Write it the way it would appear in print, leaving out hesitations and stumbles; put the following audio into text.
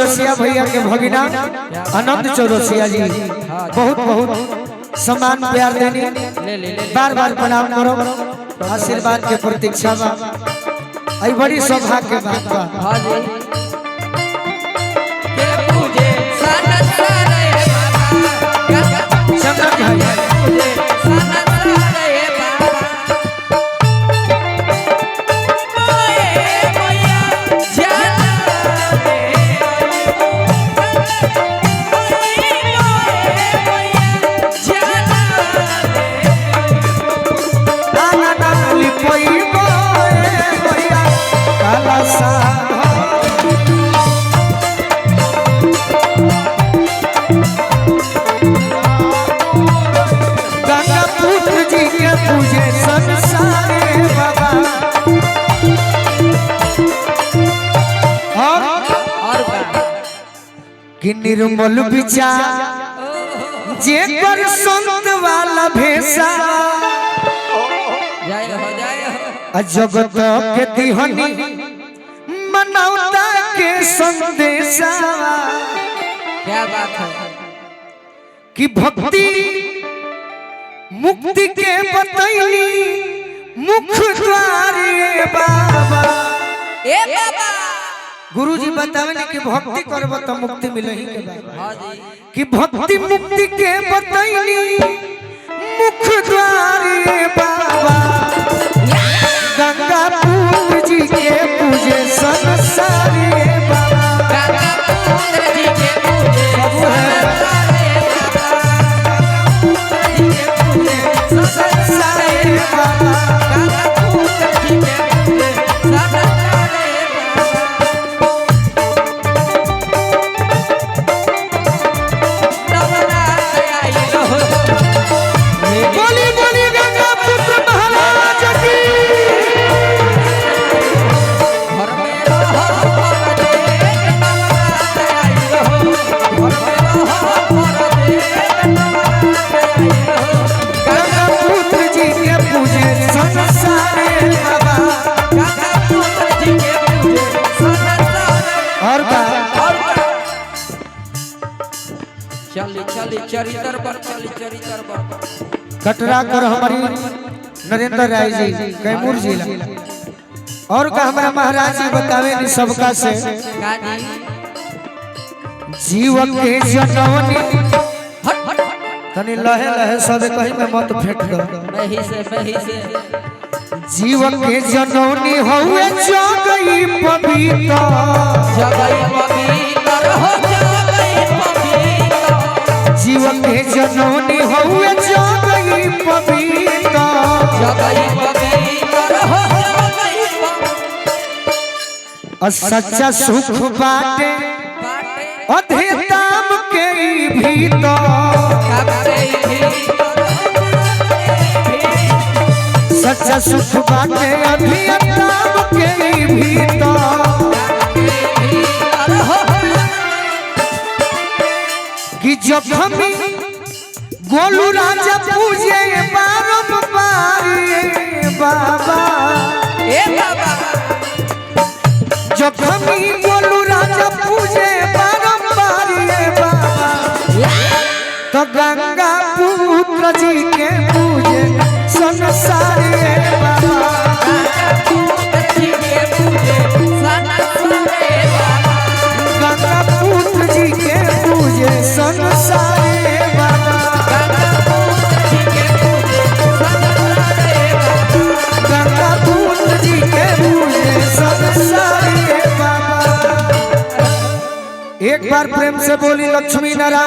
चौरसिया भैया के भगिना आनंद चौरसिया जी बहुत बहुत सम्मान प्यार देनी बार बार प्रणाम करो आशीर्वाद के प्रतीक्षा बा आई बड़ी सौभाग्य के बात बा। हां जी के पूजे सनत रे बाबा चंद्र भाई पूजे सनत रे बाबा कि निर्मल विचार जे कर संत वाला भेसा जय हो जगत के दिहनी मनौता के संदेशा। क्या बात है कि भक्ति मुक्ति के बतैली मुख द्वार बाबा ए बाबा गुरुजी बतावे कि भक्ति करब तो मुक्ति मिलही के बाद कि भक्ति मुक्ति के बतैली मुख द्वार बाबा गंगा पुत्र जी के पूजे संसार बाबा गंगा पुत्र जी के पूजे संसार बाबा गंगा पुत्र जी के पूजे कटरा कर हमारी नरेंद्र राय जी कैमूर जिला और का हमारा महाराज जी बतावे नि सबका से जीव के जनवनी तनी लहे लहे सब कहीं में मत फेंक दो नहीं से जीव के जनवनी होवे जगई पवित्र हो जीव के जनवनी होवे जगई पवित्र और सच्चा सुख बाटे अधेताम के भीतर सच्चा सुख बाटे अधेताम के भीतर कि जब हम गोलू राजा पूजे बारंबार बाबा ए बाबा जब हम गोलू राजा पूजे बारंबार बाबा तो गंगा पुत्र जी के पूजे संसार बाबा गंगा पुत्र जी के पूजे संसार एक बार प्रेम से बोली लक्ष्मी नारायण।